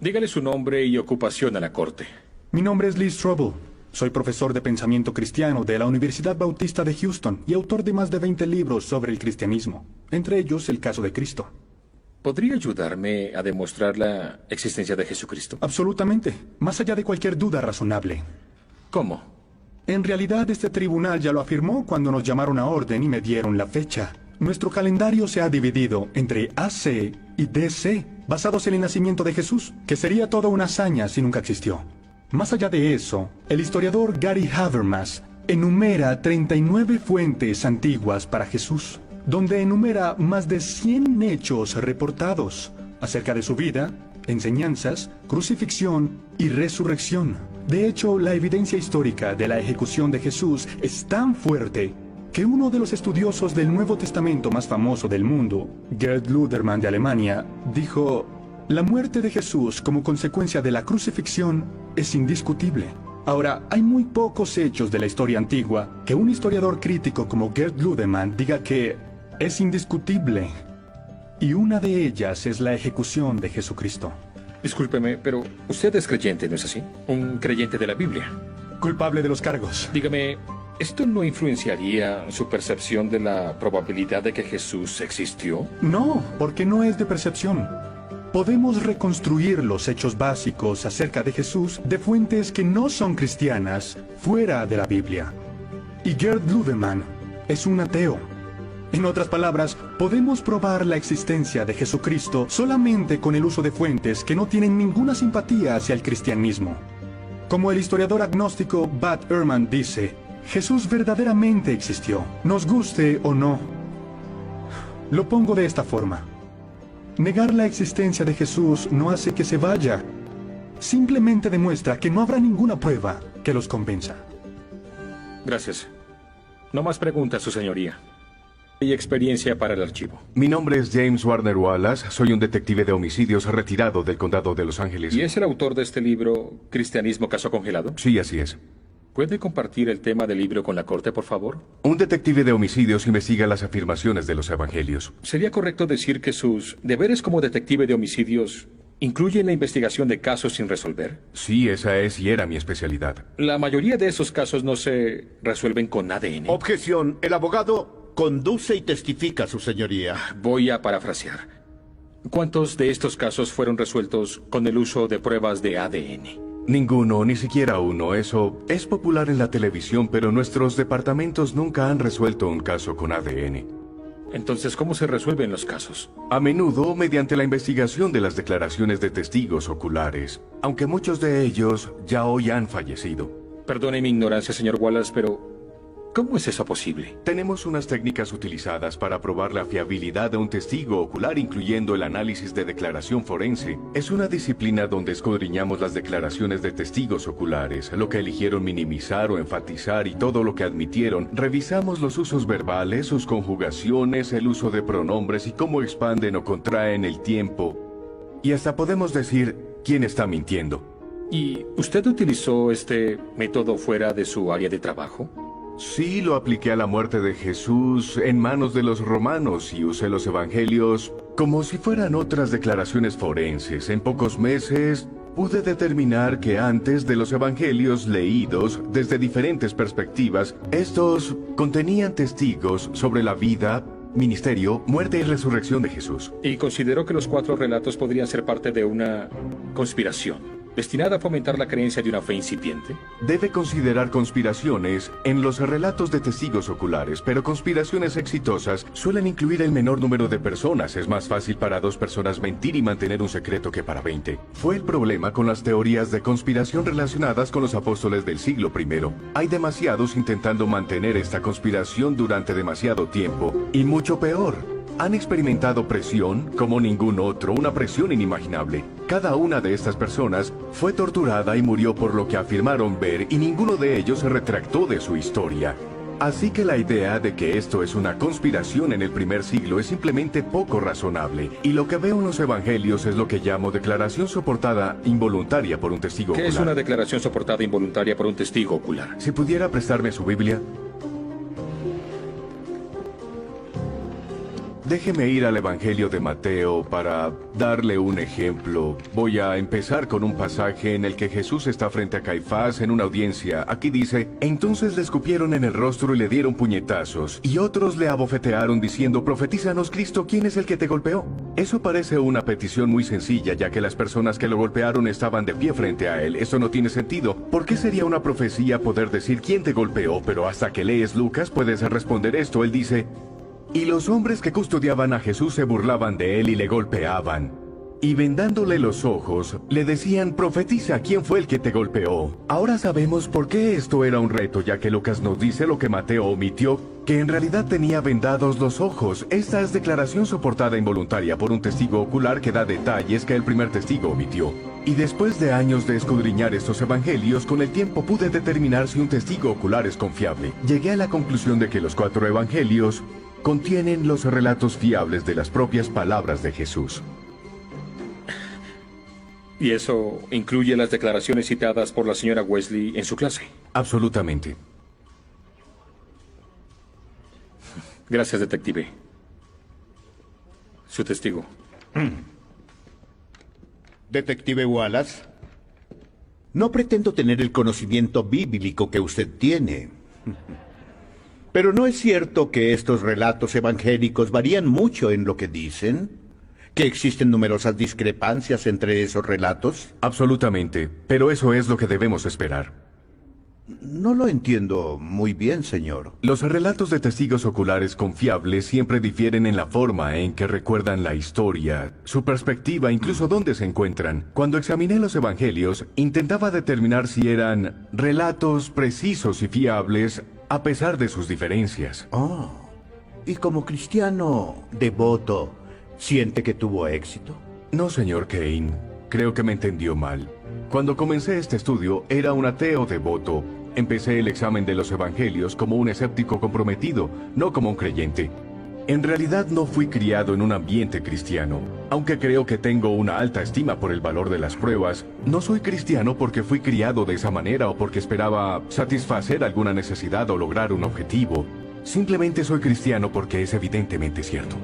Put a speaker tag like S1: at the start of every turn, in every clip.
S1: Dígale su nombre y ocupación a la corte.
S2: Mi nombre es Lee Strobel. Soy profesor de pensamiento cristiano de la Universidad Bautista de Houston y autor de más de 20 libros sobre el cristianismo, entre ellos El caso de Cristo.
S1: ¿Podría ayudarme a demostrar la existencia de Jesucristo?
S2: Absolutamente, más allá de cualquier duda razonable.
S1: ¿Cómo?
S2: En realidad, este tribunal ya lo afirmó cuando nos llamaron a orden y me dieron la fecha. Nuestro calendario se ha dividido entre AC y DC, basados en el nacimiento de Jesús, que sería toda una hazaña si nunca existió. Más allá de eso, el historiador Gary Habermas enumera 39 fuentes antiguas para Jesús, donde enumera más de 100 hechos reportados acerca de su vida, enseñanzas, crucifixión y resurrección. De hecho, la evidencia histórica de la ejecución de Jesús es tan fuerte que uno de los estudiosos del Nuevo Testamento más famoso del mundo, Gerd Ludermann de Alemania, dijo: la muerte de Jesús como consecuencia de la crucifixión es indiscutible. Ahora, hay muy pocos hechos de la historia antigua que un historiador crítico como Gerd Ludermann diga que es indiscutible. Y una de ellas es la ejecución de Jesucristo.
S1: Discúlpeme, pero usted es creyente, ¿no es así? Un creyente de la Biblia.
S2: Culpable de los cargos.
S1: Dígame, ¿esto no influenciaría su percepción de la probabilidad de que Jesús existió?
S2: No, porque no es de percepción. Podemos reconstruir los hechos básicos acerca de Jesús de fuentes que no son cristianas fuera de la Biblia. Y Gerd Ludemann es un ateo. En otras palabras, podemos probar la existencia de Jesucristo solamente con el uso de fuentes que no tienen ninguna simpatía hacia el cristianismo. Como el historiador agnóstico Bart Ehrman dice, Jesús verdaderamente existió, nos guste o no. Lo pongo de esta forma. Negar la existencia de Jesús no hace que se vaya. Simplemente demuestra que no habrá ninguna prueba que los convenza.
S1: Gracias. No más preguntas, su señoría. Y experiencia para el archivo.
S3: Mi nombre es James Warner Wallace. Soy un detective de homicidios retirado del condado de Los Ángeles.
S1: ¿Y es el autor de este libro, Cristianismo Caso Congelado?
S3: Sí, así es.
S1: ¿Puede compartir el tema del libro con la corte, por favor?
S3: Un detective de homicidios investiga las afirmaciones de los evangelios.
S1: ¿Sería correcto decir que sus deberes como detective de homicidios incluyen la investigación de casos sin resolver?
S3: Sí, esa es y era mi especialidad.
S1: La mayoría de esos casos no se resuelven con ADN.
S4: Objeción. El abogado conduce y testifica, su señoría.
S1: Voy a parafrasear. ¿Cuántos de estos casos fueron resueltos con el uso de pruebas de ADN?
S3: Ninguno, ni siquiera uno. Eso es popular en la televisión, pero nuestros departamentos nunca han resuelto un caso con ADN.
S1: Entonces, ¿cómo se resuelven los casos?
S3: A menudo mediante la investigación de las declaraciones de testigos oculares, aunque muchos de ellos ya hoy han fallecido.
S1: Perdone mi ignorancia, señor Wallace, pero ¿cómo es eso posible?
S3: Tenemos unas técnicas utilizadas para probar la fiabilidad de un testigo ocular, incluyendo el análisis de declaración forense. Es una disciplina donde escudriñamos las declaraciones de testigos oculares, lo que eligieron minimizar o enfatizar y todo lo que admitieron. Revisamos los usos verbales, sus conjugaciones, el uso de pronombres y cómo expanden o contraen el tiempo. Y hasta podemos decir quién está mintiendo.
S1: ¿Y usted utilizó este método fuera de su área de trabajo?
S3: Sí, lo apliqué a la muerte de Jesús en manos de los romanos y usé los evangelios como si fueran otras declaraciones forenses. En pocos meses pude determinar que antes de los evangelios leídos desde diferentes perspectivas, estos contenían testigos sobre la vida, ministerio, muerte y resurrección de Jesús.
S1: Y consideró que los 4 relatos podrían ser parte de una conspiración destinada a fomentar la creencia de una fe incipiente.
S3: Debe considerar conspiraciones en los relatos de testigos oculares, pero conspiraciones exitosas suelen incluir el menor número de personas. Es más fácil para 2 personas mentir y mantener un secreto que para 20. Fue el problema con las teorías de conspiración relacionadas con los apóstoles del siglo I. Hay demasiados intentando mantener esta conspiración durante demasiado tiempo. Y mucho peor, han experimentado presión como ningún otro, una presión inimaginable. Cada una de estas personas fue torturada y murió por lo que afirmaron ver, y ninguno de ellos se retractó de su historia. Así que la idea de que esto es una conspiración en el primer siglo es simplemente poco razonable. Y lo que veo en los evangelios es lo que llamo declaración soportada involuntaria por un testigo ocular.
S1: ¿Qué es una declaración soportada involuntaria por un testigo ocular?
S3: Si pudiera prestarme su Biblia. Déjeme ir al Evangelio de Mateo para darle un ejemplo. Voy a empezar con un pasaje en el que Jesús está frente a Caifás en una audiencia. Aquí dice: entonces le escupieron en el rostro y le dieron puñetazos, y otros le abofetearon diciendo: profetízanos, Cristo, ¿quién es el que te golpeó? Eso parece una petición muy sencilla, ya que las personas que lo golpearon estaban de pie frente a él. Eso no tiene sentido. ¿Por qué sería una profecía poder decir quién te golpeó? Pero hasta que lees Lucas puedes responder esto. Él dice: y los hombres que custodiaban a Jesús se burlaban de él y le golpeaban. Y vendándole los ojos, le decían: profetiza, ¿quién fue el que te golpeó? Ahora sabemos por qué esto era un reto, ya que Lucas nos dice lo que Mateo omitió, que en realidad tenía vendados los ojos. Esta es declaración soportada involuntaria por un testigo ocular que da detalles que el primer testigo omitió. Y después de años de escudriñar estos evangelios, con el tiempo pude determinar si un testigo ocular es confiable. Llegué a la conclusión de que los 4 evangelios contienen los relatos fiables de las propias palabras de Jesús.
S1: ¿Y eso incluye las declaraciones citadas por la señora Wesley en su clase?
S3: Absolutamente.
S1: Gracias, detective. Su testigo.
S4: Detective Wallace, no pretendo tener el conocimiento bíblico que usted tiene. Pero ¿no es cierto que estos relatos evangélicos varían mucho en lo que dicen? ¿Que existen numerosas discrepancias entre esos relatos?
S3: Absolutamente, pero eso es lo que debemos esperar.
S4: No lo entiendo muy bien, señor.
S3: Los relatos de testigos oculares confiables siempre difieren en la forma en que recuerdan la historia, su perspectiva, incluso dónde se encuentran. Cuando examiné los evangelios, intentaba determinar si eran relatos precisos y fiables a pesar de sus diferencias.
S4: Oh, y como cristiano devoto, ¿siente que tuvo éxito?
S3: No, señor Kane. Creo que me entendió mal. Cuando comencé este estudio, era un ateo devoto. Empecé el examen de los evangelios como un escéptico comprometido, no como un creyente. En realidad no fui criado en un ambiente cristiano. Aunque creo que tengo una alta estima por el valor de las pruebas, no soy cristiano porque fui criado de esa manera o porque esperaba satisfacer alguna necesidad o lograr un objetivo. Simplemente soy cristiano porque es evidentemente cierto.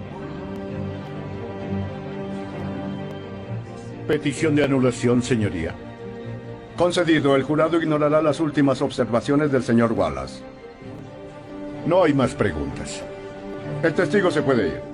S4: Petición de anulación, señoría.
S5: Concedido. El jurado ignorará las últimas observaciones del señor Wallace.
S4: No hay más preguntas.
S5: El testigo se puede ir.